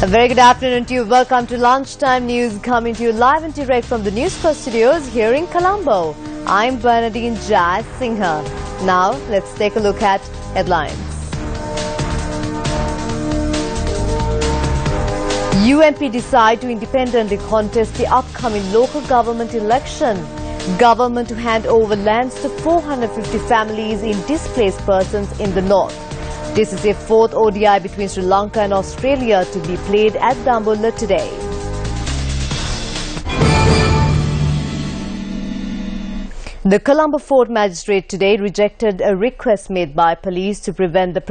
A very good afternoon to you. Welcome to Lunchtime News, coming to you live and direct from the Newsfirst studios here in Colombo. I'm Bernadine Jazz Singha. Now, let's take a look at headlines. UMP decide to independently contest the upcoming local government election. Government to hand over lands to 450 families in displaced persons in the north. This is the fourth ODI between Sri Lanka and Australia to be played at Dambulla today. The Colombo Fort Magistrate today rejected a request made by police to prevent the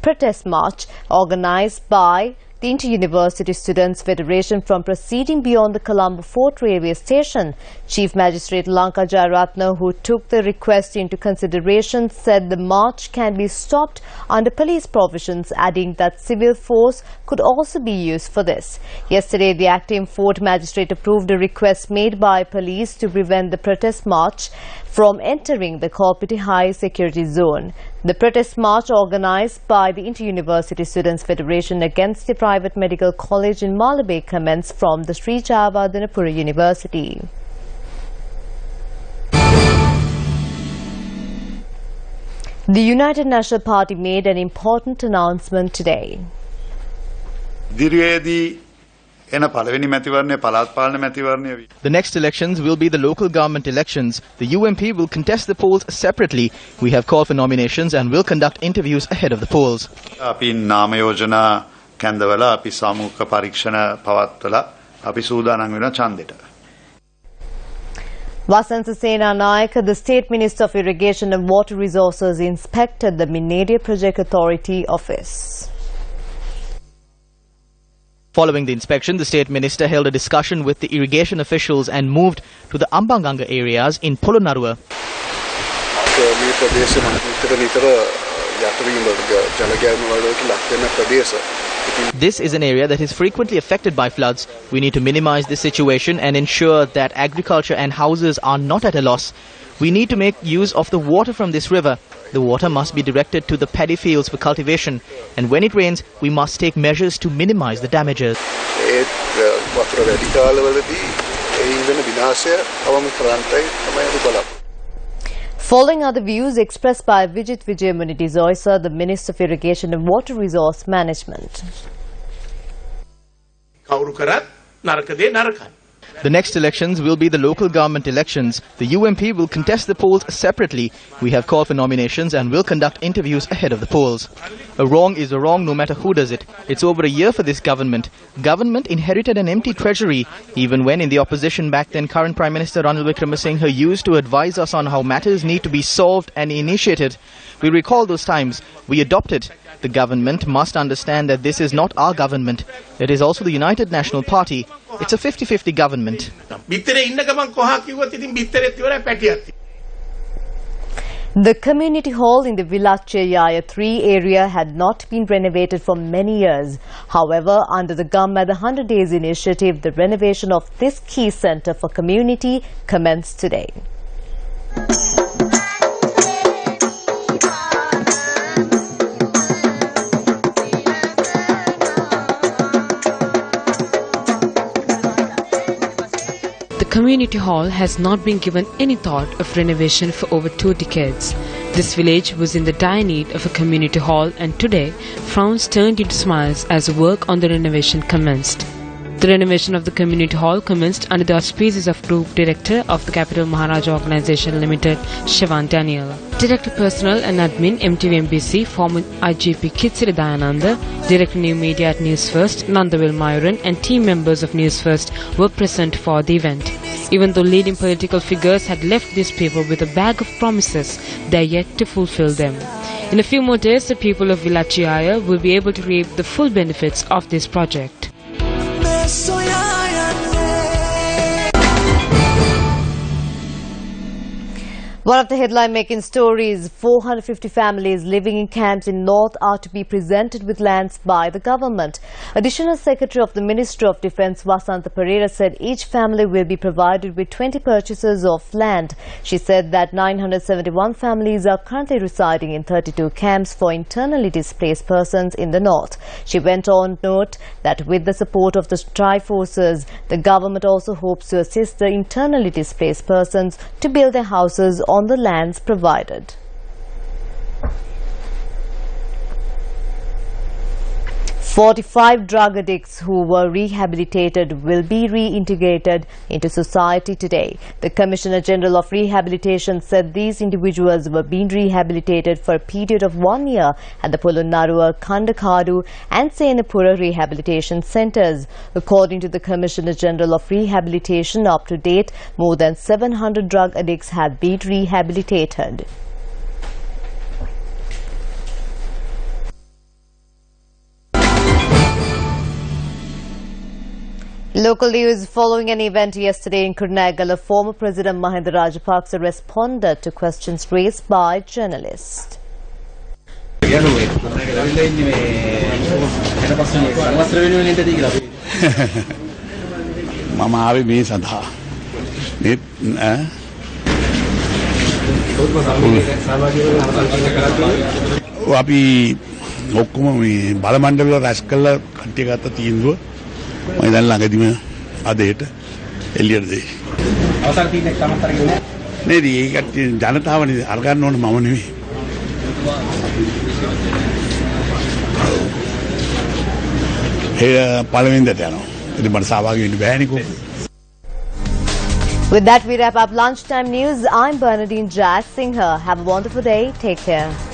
protest march organised by the Inter-University Students' Federation from proceeding beyond the Colombo Fort railway station. Chief Magistrate Lanka Jayaratna, who took the request into consideration, said the march can be stopped under police provisions, adding that civil force could also be used for this. Yesterday, the acting Fort Magistrate approved a request made by police to prevent the protest march from entering the Kolpiti High Security Zone. The protest march organised by the Inter-University Students' Federation against the private medical college in Malabe commenced from the Sri Jayawardhanapura University. The United National Party made an important announcement today. The next elections will be the local government elections. The UMP will contest the polls separately. We have called for nominations and will conduct interviews ahead of the polls. Vasantha Senanayake, the State Minister of Irrigation and Water Resources, inspected the Minadia Project Authority office. Following the inspection, the State Minister held a discussion with the irrigation officials and moved to the Ambanganga areas in Polonnaruwa. This is an area that is frequently affected by floods. We need to minimize this situation and ensure that agriculture and houses are not at a loss. We need to make use of the water from this river. The water must be directed to the paddy fields for cultivation, and when it rains, we must take measures to minimize the damages. Following are the views expressed by Vijit Vijayamuni Dizoisa, the Minister of Irrigation and Water Resource Management. The next elections will be the local government elections. The UMP will contest the polls separately. We have called for nominations and will conduct interviews ahead of the polls. A wrong is a wrong no matter who does it. It's over a year for this government. Government inherited an empty treasury. Even when in the opposition back then, current Prime Minister Ranil Wickremesinghe used to advise us on how matters need to be solved and initiated. We recall those times. We adopted. The government must understand that this is not our government. It is also the United National Party. It's a 50-50 government. The community hall in the Villache 3 area had not been renovated for many years. However, under the Gamma the 100 Days initiative, the renovation of this key centre for community commenced today. The community hall has not been given any thought of renovation for over 2 decades. This village was in the dire need of a community hall, and today frowns turned into smiles as work on the renovation commenced. The renovation of the community hall commenced under the auspices of Group Director of the Capital Maharaja Organisation Limited, Shivan Daniel. Director Personnel and Admin, MTV-MBC, former IGP Kitsiri Dayananda, Director New Media at Newsfirst, Nandavil Mayuran, and team members of Newsfirst were present for the event. Even though leading political figures had left this paper with a bag of promises, they are yet to fulfill them. In a few more days, the people of Villachiaya will be able to reap the full benefits of this project. One of the headline-making stories, 450 families living in camps in North are to be presented with lands by the government. Additional Secretary of the Ministry of Defence, Vasantha Pereira, said each family will be provided with 20 purchases of land. She said that 971 families are currently residing in 32 camps for internally displaced persons in the North. She went on to note that with the support of the Tri-Forces, the government also hopes to assist the internally displaced persons to build their houses on the lands provided. 45 drug addicts who were rehabilitated will be reintegrated into society today. The Commissioner General of Rehabilitation said these individuals were being rehabilitated for a period of 1 year at the Polonnaruwa, Kandakadu and Senapura rehabilitation centres. According to the Commissioner General of Rehabilitation, up to date, more than 700 drug addicts have been rehabilitated. Local news following an event yesterday in Kurnagal, former President Mahinda Rajapaksa responded to questions raised by journalists. මම දැන් ළඟදීම අදේට එළියට දෙයි. අවසර තියෙන එකමත් අරගෙන නේද? ඒකට ජනතාවනේ අරගන්න ඕන මම නෙවෙයි. පළවෙනිදට යනවා. ඉතින් මට සහභාගී වෙන්න බෑනේ. With that, we wrap up Lunchtime News. I'm Bernadine Jack Singh. Have a wonderful day. Take care.